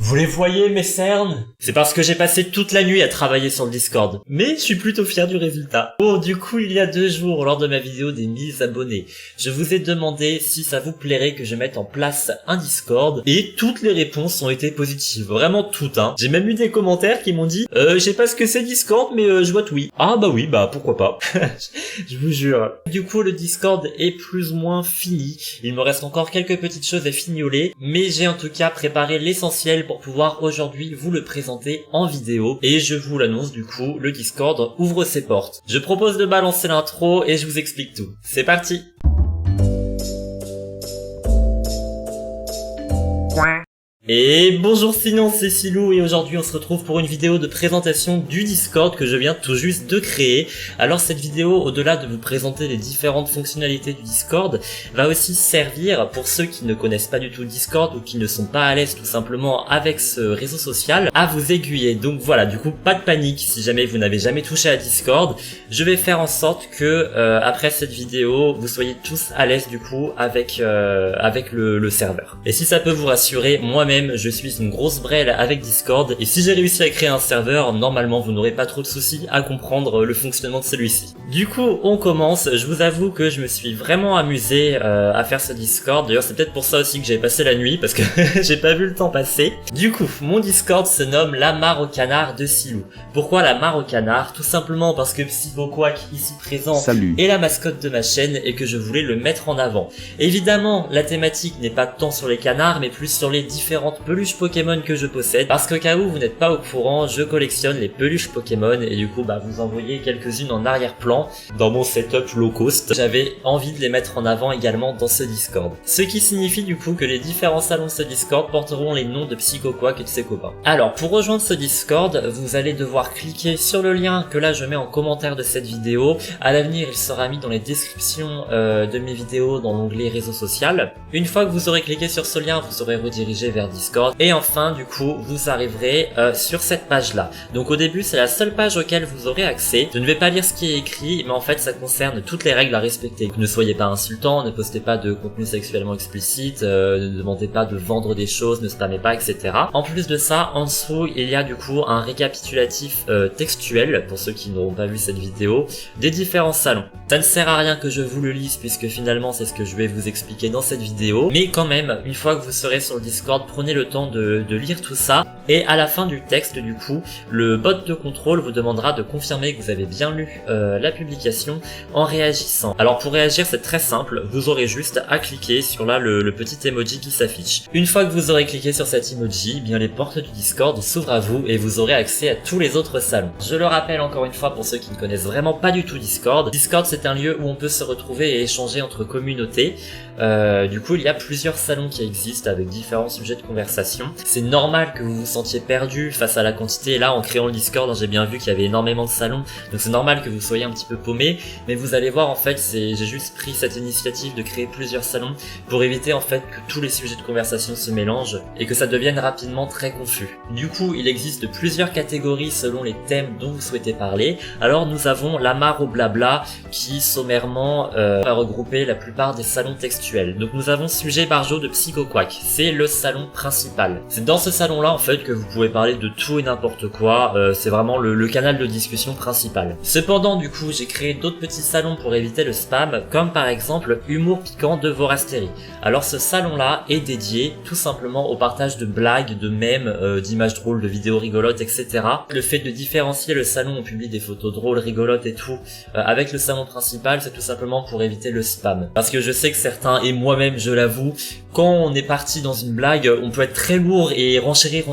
Vous les voyez mes cernes? C'est parce que j'ai passé toute la nuit à travailler sur le Discord. Mais je suis plutôt fier du résultat. Bon, du coup, il y a 2 jours, lors de ma vidéo des 1000 abonnés, je vous ai demandé si ça vous plairait que je mette en place un Discord. Et toutes les réponses ont été positives. Vraiment toutes, hein. J'ai même eu des commentaires qui m'ont dit je sais pas ce que c'est Discord, mais je vote oui. Ah bah oui, bah pourquoi pas. Je vous jure. Du coup, le Discord est plus ou moins fini. Il me reste encore quelques petites choses à fignoler. Mais j'ai en tout cas préparé l'essentiel pour pouvoir aujourd'hui vous le présenter en vidéo, et je vous l'annonce du coup, le Discord ouvre ses portes. Je propose de balancer l'intro et je vous explique tout. C'est parti. Et bonjour sinon, c'est Silou et aujourd'hui on se retrouve pour une vidéo de présentation du Discord que je viens tout juste de créer. Alors cette vidéo, au-delà de vous présenter les différentes fonctionnalités du Discord, va aussi servir pour ceux qui ne connaissent pas du tout Discord ou qui ne sont pas à l'aise tout simplement avec ce réseau social, à vous aiguiller. Donc voilà, du coup pas de panique si jamais vous n'avez jamais touché à Discord. Je vais faire en sorte que après cette vidéo, vous soyez tous à l'aise du coup avec le serveur. Et si ça peut vous rassurer, moi-même je suis une grosse brêle avec Discord, et si j'ai réussi à créer un serveur, normalement vous n'aurez pas trop de soucis à comprendre le fonctionnement de celui-ci. Du coup on commence. Je vous avoue que je me suis vraiment amusé à faire ce Discord. D'ailleurs c'est peut-être pour ça aussi que j'ai passé la nuit, parce que j'ai pas vu le temps passer. Du coup mon Discord se nomme la mare au canard de Silou. Pourquoi la mare au canard? Tout simplement parce que Psyvoquack ici présent est la mascotte de ma chaîne et que je voulais le mettre en avant. Évidemment la thématique n'est pas tant sur les canards mais plus sur les différentes peluches Pokémon que je possède, parce qu'au cas où vous n'êtes pas au courant, je collectionne les peluches Pokémon et du coup vous en voyez quelques-unes en arrière-plan dans mon setup low cost. J'avais envie de les mettre en avant également dans ce Discord. Ce qui signifie du coup que les différents salons de ce Discord porteront les noms de Psychoquack et de ses copains. Alors pour rejoindre ce Discord, vous allez devoir cliquer sur le lien que là je mets en commentaire de cette vidéo. À l'avenir il sera mis dans les descriptions de mes vidéos dans l'onglet réseau social. Une fois que vous aurez cliqué sur ce lien, vous serez redirigé vers Discord, et enfin du coup vous arriverez sur cette page là. Donc au début c'est la seule page auquel vous aurez accès. Je ne vais pas lire ce qui est écrit, mais en fait ça concerne toutes les règles à respecter. Ne soyez pas insultant, ne postez pas de contenu sexuellement explicite, ne demandez pas de vendre des choses, ne spammez pas, etc. En plus de ça, en dessous il y a du coup un récapitulatif textuel, pour ceux qui n'auront pas vu cette vidéo, des différents salons. Ça ne sert à rien que je vous le lise puisque finalement c'est ce que je vais vous expliquer dans cette vidéo, mais quand même, une fois que vous serez sur le Discord, prenez le temps de lire tout ça, et à la fin du texte du coup, le bot de contrôle vous demandera de confirmer que vous avez bien lu la publication en réagissant. Alors pour réagir c'est très simple, vous aurez juste à cliquer sur là le petit emoji qui s'affiche. Une fois que vous aurez cliqué sur cet emoji, bien les portes du Discord s'ouvrent à vous et vous aurez accès à tous les autres salons. Je le rappelle encore une fois pour ceux qui ne connaissent vraiment pas du tout Discord. Discord c'est un lieu où on peut se retrouver et échanger entre communautés. Du coup il y a plusieurs salons qui existent avec différents sujets de conversation. C'est normal que vous vous sentiez perdu face à la quantité. Là en créant le Discord j'ai bien vu qu'il y avait énormément de salons, donc c'est normal que vous soyez un petit peu paumé, mais vous allez voir en fait j'ai juste pris cette initiative de créer plusieurs salons pour éviter en fait que tous les sujets de conversation se mélangent et que ça devienne rapidement très confus. Du coup il existe plusieurs catégories selon les thèmes dont vous souhaitez parler. Alors nous avons la mare au blabla qui sommairement va regrouper la plupart des salons textuels. Donc nous avons sujet barjo de Psychoquack, c'est le salon principal. C'est dans ce salon là en fait que vous pouvez parler de tout et n'importe quoi, c'est vraiment le canal de discussion principal. Cependant du coup j'ai créé d'autres petits salons pour éviter le spam, comme par exemple humour piquant de Vorastérie. Alors ce salon là est dédié tout simplement au partage de blagues, de mèmes, d'images drôles, de vidéos rigolotes, etc. Le fait de différencier le salon où on publie des photos drôles, rigolotes et tout avec le salon principal, c'est tout simplement pour éviter le spam. Parce que je sais que certains, et moi-même je l'avoue, quand on est parti dans une blague, on peut être très lourd et renchérir,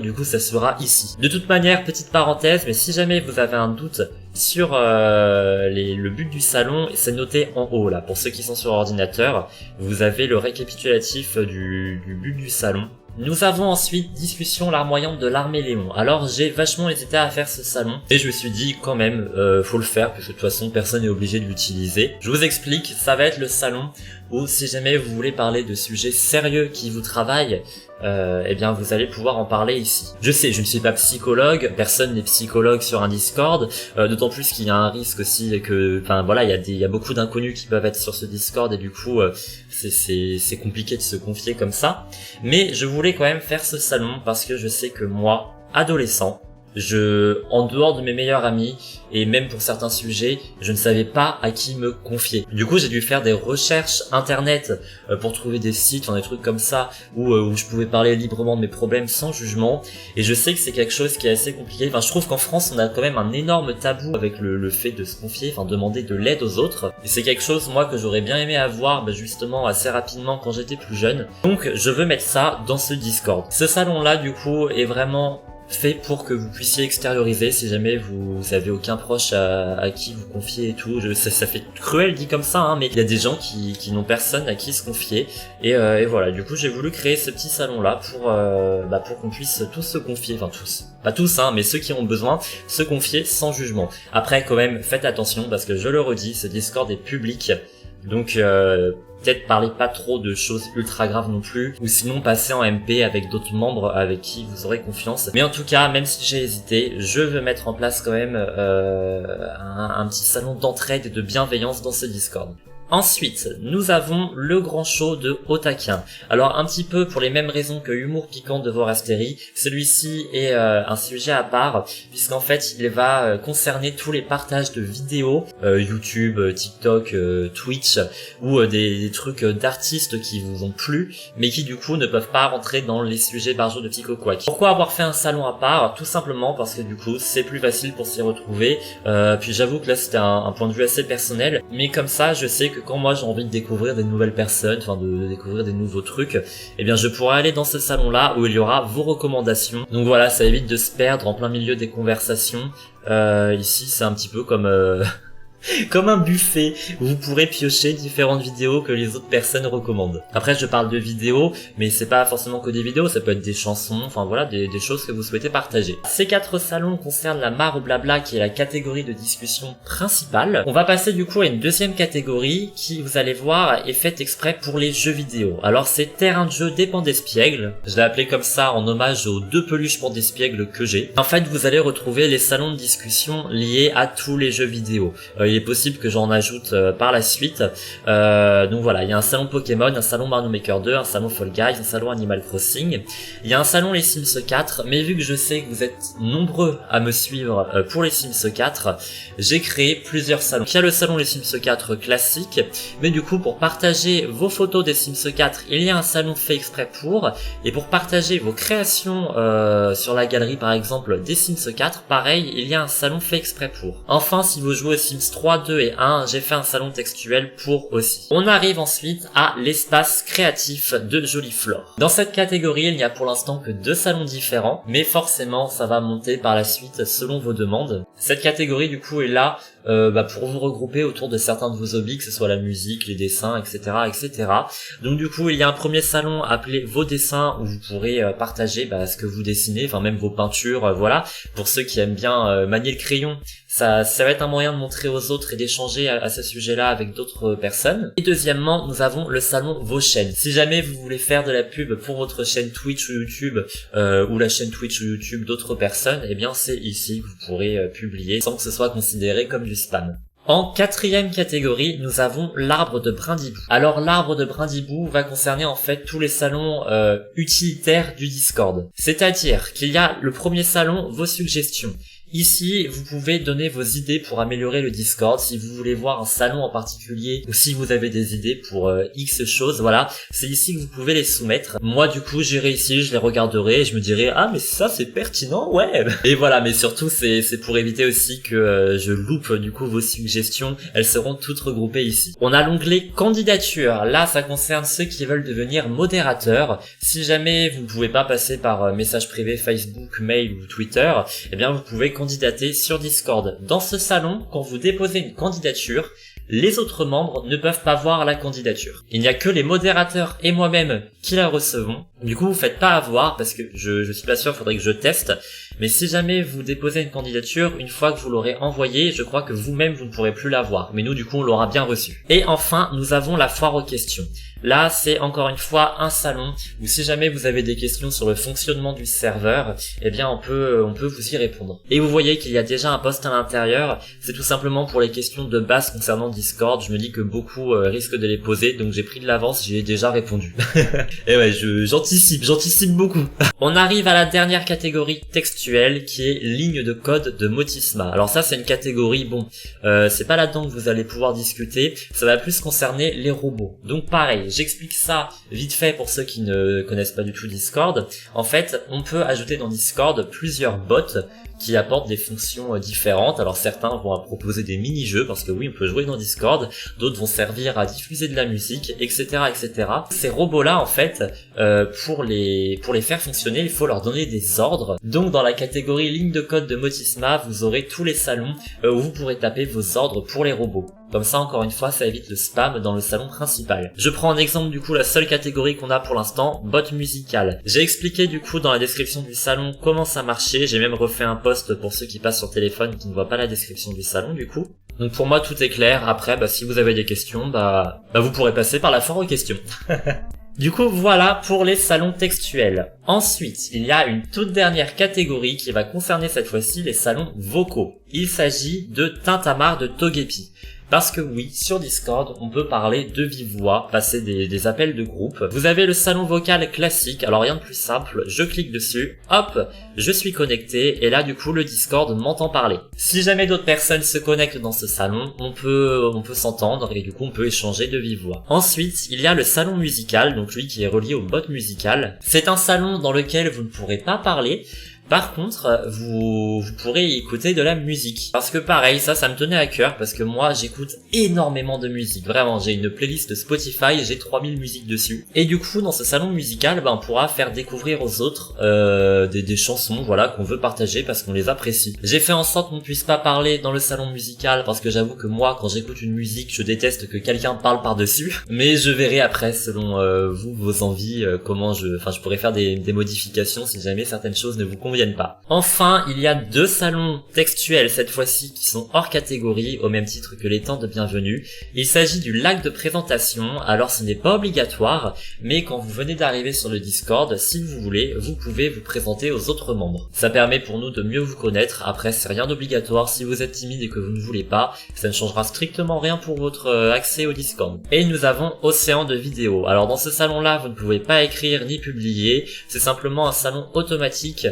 du coup ça se fera ici. De toute manière, petite parenthèse, mais si jamais vous avez un doute sur le but du salon, c'est noté en haut là, pour ceux qui sont sur ordinateur, vous avez le récapitulatif du but du salon. Nous avons ensuite discussion larmoyante de l'armée Léon. Alors j'ai vachement hésité à faire ce salon et je me suis dit quand même faut le faire parce que de toute façon personne n'est obligé de l'utiliser. Je vous explique, ça va être le salon ou si jamais vous voulez parler de sujets sérieux qui vous travaillent, eh bien vous allez pouvoir en parler ici. Je sais, je ne suis pas psychologue, personne n'est psychologue sur un Discord, d'autant plus qu'il y a un risque aussi que, enfin voilà, il y a beaucoup d'inconnus qui peuvent être sur ce Discord et du coup c'est compliqué de se confier comme ça. Mais je voulais quand même faire ce salon parce que je sais que moi, adolescent, en dehors de mes meilleurs amis, et même pour certains sujets, je ne savais pas à qui me confier. Du coup, j'ai dû faire des recherches internet pour trouver des sites, des trucs comme ça, où je pouvais parler librement de mes problèmes sans jugement. Et je sais que c'est quelque chose qui est assez compliqué. Enfin, je trouve qu'en France, on a quand même un énorme tabou avec le fait de se confier, demander de l'aide aux autres. Et c'est quelque chose, moi, que j'aurais bien aimé avoir, justement, assez rapidement quand j'étais plus jeune. Donc, je veux mettre ça dans ce Discord. Ce salon-là, du coup, est vraiment fait pour que vous puissiez extérioriser si jamais vous avez aucun proche à qui vous confier et tout. Ça fait cruel dit comme ça, hein, mais il y a des gens qui n'ont personne à qui se confier et voilà. Du coup, j'ai voulu créer ce petit salon là pour qu'on puisse tous se confier, enfin tous, pas tous, hein, mais ceux qui ont besoin se confier sans jugement. Après, quand même, faites attention parce que je le redis, ce Discord est public, donc peut-être parlez pas trop de choses ultra graves non plus, ou sinon passez en MP avec d'autres membres avec qui vous aurez confiance. Mais en tout cas, même si j'ai hésité, je veux mettre en place quand même un petit salon d'entraide et de bienveillance dans ce Discord. Ensuite, nous avons le grand show de Otaquin. Alors un petit peu pour les mêmes raisons que Humour Piquant de Vorasteri, celui-ci est un sujet à part, puisqu'en fait il va concerner tous les partages de vidéos, YouTube, TikTok, Twitch, ou des trucs d'artistes qui vous ont plu, mais qui du coup ne peuvent pas rentrer dans les sujets barjots de Psycho Quack. Pourquoi avoir fait un salon à part? Tout simplement parce que du coup c'est plus facile pour s'y retrouver, puis j'avoue que là c'était un point de vue assez personnel, mais comme ça je sais que quand moi j'ai envie de découvrir des nouvelles personnes, de découvrir des nouveaux trucs, eh bien je pourrai aller dans ce salon là où il y aura vos recommandations. Donc voilà, ça évite de se perdre en plein milieu des conversations. Ici c'est un petit peu comme comme un buffet où vous pourrez piocher différentes vidéos que les autres personnes recommandent. Après je parle de vidéos, mais c'est pas forcément que des vidéos, ça peut être des chansons, enfin voilà, des choses que vous souhaitez partager. Ces 4 salons concernent la mare au blabla qui est la catégorie de discussion principale. On va passer du coup à une deuxième catégorie qui, vous allez voir, est faite exprès pour les jeux vidéo. Alors c'est terrain de jeu des Pandespiègles, je l'ai appelé comme ça en hommage aux 2 peluches Pandespiègles que j'ai. En fait vous allez retrouver les salons de discussion liés à tous les jeux vidéo. Il est possible que j'en ajoute par la suite. Donc voilà, il y a un salon Pokémon, un salon Mario Maker 2, un salon Fall Guys, un salon Animal Crossing. Il y a un salon Les Sims 4, mais vu que je sais que vous êtes nombreux à me suivre pour les Sims 4, j'ai créé plusieurs salons. Il y a le salon Les Sims 4 classique, mais du coup pour partager vos photos des Sims 4, il y a un salon fait exprès pour, et pour partager vos créations sur la galerie par exemple des Sims 4, pareil, il y a un salon fait exprès pour. Enfin, si vous jouez aux Sims 3, 2 et 1, j'ai fait un salon textuel pour aussi. On arrive ensuite à l'espace créatif de Joliflore. Dans cette catégorie, il n'y a pour l'instant que 2 salons différents, mais forcément ça va monter par la suite selon vos demandes. Cette catégorie du coup est là pour vous regrouper autour de certains de vos hobbies, que ce soit la musique, les dessins, etc., etc. Donc du coup, il y a un premier salon appelé Vos dessins où vous pourrez partager ce que vous dessinez, enfin même vos peintures, voilà. Pour ceux qui aiment bien manier le crayon, ça va être un moyen de montrer aux autres et d'échanger à ce sujet-là avec d'autres personnes. Et deuxièmement, nous avons le salon Vos chaînes. Si jamais vous voulez faire de la pub pour votre chaîne Twitch ou YouTube, ou la chaîne Twitch ou YouTube d'autres personnes, eh bien c'est ici que vous pourrez publier sans que ce soit considéré comme du spam. En 4e catégorie, nous avons l'arbre de Brindibou. Alors l'arbre de Brindibou va concerner en fait tous les salons utilitaires du Discord. C'est-à-dire qu'il y a le premier salon, vos suggestions. Ici, vous pouvez donner vos idées pour améliorer le Discord, si vous voulez voir un salon en particulier, ou si vous avez des idées pour X choses, voilà, c'est ici que vous pouvez les soumettre. Moi, du coup, j'irai ici, je les regarderai, et je me dirai, ah, mais ça, c'est pertinent, ouais. Et voilà, mais surtout, c'est pour éviter aussi que je loupe, du coup, vos suggestions, elles seront toutes regroupées ici. On a l'onglet candidature, là, ça concerne ceux qui veulent devenir modérateurs. Si jamais vous ne pouvez pas passer par message privé Facebook, mail ou Twitter, eh bien, vous pouvez candidater sur Discord. Dans ce salon, quand vous déposez une candidature, les autres membres ne peuvent pas voir la candidature. Il n'y a que les modérateurs et moi-même qui la recevons. Du coup, vous faites pas avoir parce que je suis pas sûr, faudrait que je teste. Mais si jamais vous déposez une candidature, une fois que vous l'aurez envoyée, je crois que vous-même vous ne pourrez plus la voir. Mais nous, du coup, on l'aura bien reçue. Et enfin, nous avons la foire aux questions. Là, c'est encore une fois un salon où si jamais vous avez des questions sur le fonctionnement du serveur, eh bien on peut vous y répondre. Et vous voyez qu'il y a déjà un post à l'intérieur, c'est tout simplement pour les questions de base concernant Discord. Je me dis que beaucoup risquent de les poser, donc j'ai pris de l'avance, j'y ai déjà répondu. Et ouais, j'anticipe beaucoup. On arrive à la dernière catégorie textuelle qui est ligne de code de Motisma. Alors ça, c'est une catégorie, bon, c'est pas là-dedans que vous allez pouvoir discuter, ça va plus concerner les robots. Donc pareil, j'explique ça vite fait pour ceux qui ne connaissent pas du tout Discord. En fait, on peut ajouter dans Discord plusieurs bots qui apportent des fonctions différentes. Alors certains vont proposer des mini-jeux, parce que oui, on peut jouer dans Discord, d'autres vont servir à diffuser de la musique, etc. etc. Ces robots-là, en fait, pour les faire fonctionner, il faut leur donner des ordres. Donc dans la catégorie ligne de code de Motisma, vous aurez tous les salons où vous pourrez taper vos ordres pour les robots. Comme ça, encore une fois, ça évite le spam dans le salon principal. Je prends en exemple du coup la seule catégorie qu'on a pour l'instant, bot musical. J'ai expliqué du coup dans la description du salon comment ça marchait, j'ai même refait un post pour ceux qui passent sur téléphone qui ne voient pas la description du salon du coup. Donc pour moi tout est clair, après si vous avez des questions, vous pourrez passer par la foire aux questions. Du coup, voilà pour les salons textuels. Ensuite, il y a une toute dernière catégorie qui va concerner cette fois-ci les salons vocaux. Il s'agit de Tintamarre de Togepi. Parce que oui, sur Discord, on peut parler de vive voix, passer des appels de groupe. Vous avez le salon vocal classique, alors rien de plus simple, je clique dessus, hop, je suis connecté, et là du coup le Discord m'entend parler. Si jamais d'autres personnes se connectent dans ce salon, on peut s'entendre, et du coup on peut échanger de vive voix. Ensuite, il y a le salon musical, donc lui qui est relié au bot musical. C'est un salon dans lequel vous ne pourrez pas parler. Par contre, vous pourrez y écouter de la musique. Parce que pareil, ça me tenait à cœur, parce que moi, j'écoute énormément de musique. Vraiment, j'ai une playlist Spotify, j'ai 3000 musiques dessus. Et du coup, dans ce salon musical, on pourra faire découvrir aux autres des chansons, voilà, qu'on veut partager parce qu'on les apprécie. J'ai fait en sorte qu'on ne puisse pas parler dans le salon musical, parce que j'avoue que moi, quand j'écoute une musique, je déteste que quelqu'un parle par-dessus. Mais je verrai après, selon vous, vos envies, comment je pourrais faire des modifications si jamais certaines choses ne vous conviennent pas. Enfin, il y a deux salons textuels cette fois-ci qui sont hors catégorie au même titre que les temps de bienvenue. Il s'agit du lac de présentation. Alors ce n'est pas obligatoire, mais quand vous venez d'arriver sur le Discord, si vous voulez, vous pouvez vous présenter aux autres membres. Ça permet pour nous de mieux vous connaître. Après, c'est rien d'obligatoire. Si vous êtes timide et que vous ne voulez pas, ça ne changera strictement rien pour votre accès au Discord. Et nous avons Océan de vidéos. Alors dans ce salon-là, vous ne pouvez pas écrire ni publier. C'est simplement un salon automatique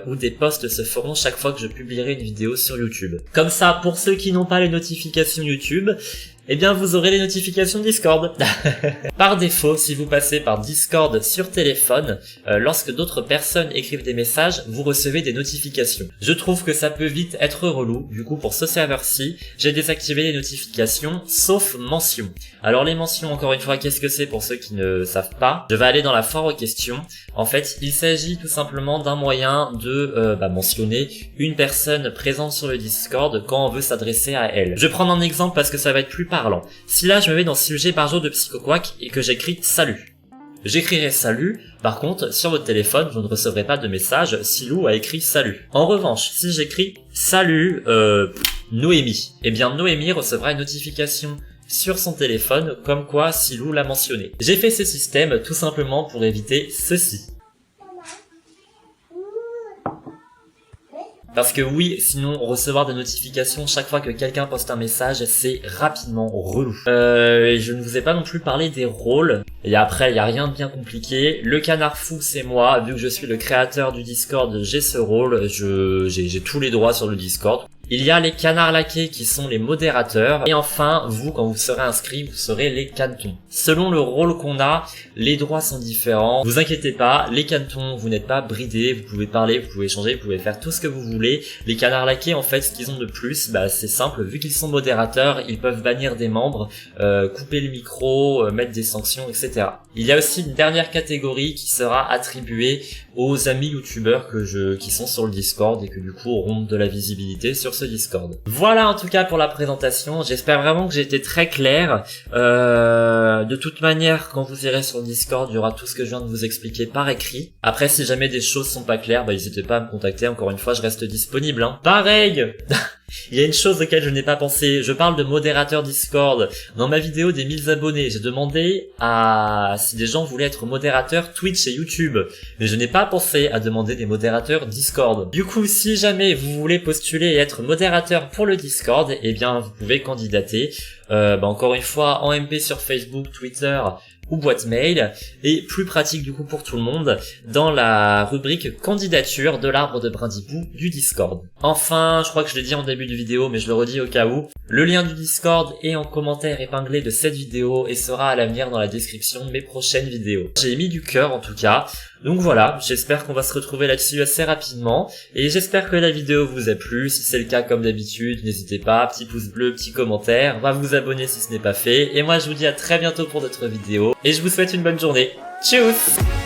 où des posts se feront chaque fois que je publierai une vidéo sur YouTube. Comme ça, pour ceux qui n'ont pas les notifications YouTube, eh bien vous aurez les notifications Discord. Par défaut, si vous passez par Discord sur téléphone, lorsque d'autres personnes écrivent des messages, vous recevez des notifications. Je trouve que ça peut vite être relou, du coup pour ce serveur-ci, j'ai désactivé les notifications, sauf mentions. Alors les mentions, encore une fois, qu'est-ce que c'est pour ceux qui ne savent pas? Je vais aller dans la foire aux questions. En fait, il s'agit tout simplement d'un moyen de mentionner une personne présente sur le Discord quand on veut s'adresser à elle. Je vais prendre un exemple parce que ça va être plus parlant. Si là je me mets dans sujet par jour de PsychoQuack et que j'écris salut, j'écrirai salut. Par contre, sur votre téléphone, vous ne recevrez pas de message Silou a écrit salut. En revanche, si j'écris salut Noémie, eh bien Noémie recevra une notification sur son téléphone comme quoi Silou l'a mentionné. J'ai fait ce système tout simplement pour éviter ceci. Parce que oui, sinon recevoir des notifications chaque fois que quelqu'un poste un message, c'est rapidement relou. Je ne vous ai pas non plus parlé des rôles. Et après, il y a rien de bien compliqué. Le canard fou, c'est moi. Vu que je suis le créateur du Discord, j'ai ce rôle. J'ai tous les droits sur le Discord. Il y a les canards laqués qui sont les modérateurs. Et enfin, vous, quand vous serez inscrit, vous serez les cantons. Selon le rôle qu'on a, les droits sont différents. Vous inquiétez pas, les cantons, vous n'êtes pas bridés. Vous pouvez parler, vous pouvez échanger, vous pouvez faire tout ce que vous voulez. Les canards laqués, en fait, ce qu'ils ont de plus, c'est simple. Vu qu'ils sont modérateurs, ils peuvent bannir des membres, couper le micro, mettre des sanctions, etc. Il y a aussi une dernière catégorie qui sera attribuée aux amis youtubeurs qui sont sur le Discord et que du coup auront de la visibilité sur sur ce Discord. Voilà en tout cas pour la présentation, j'espère vraiment que j'ai été très clair. De toute manière, quand vous irez sur le Discord, il y aura tout ce que je viens de vous expliquer par écrit. Après, si jamais des choses sont pas claires, n'hésitez pas à me contacter, encore une fois, je reste disponible. Pareil. Il y a une chose auquel je n'ai pas pensé, je parle de modérateur Discord. Dans ma vidéo des 1000 abonnés, j'ai demandé si des gens voulaient être modérateurs Twitch et YouTube. Mais je n'ai pas pensé à demander des modérateurs Discord. Du coup, si jamais vous voulez postuler et être modérateur pour le Discord, eh bien, vous pouvez candidater. Encore une fois, en MP sur Facebook, Twitter ou boîte mail, et plus pratique du coup pour tout le monde, dans la rubrique candidature de l'arbre de Brindibou du Discord. Enfin, je crois que je l'ai dit en début de vidéo, mais je le redis au cas où, le lien du Discord est en commentaire épinglé de cette vidéo et sera à l'avenir dans la description de mes prochaines vidéos. J'ai mis du cœur en tout cas, donc voilà, j'espère qu'on va se retrouver là-dessus assez rapidement, et j'espère que la vidéo vous a plu. Si c'est le cas, comme d'habitude, n'hésitez pas, petit pouce bleu, petit commentaire, va vous abonner si ce n'est pas fait, et moi je vous dis à très bientôt pour d'autres vidéos, et je vous souhaite une bonne journée. Tchuss!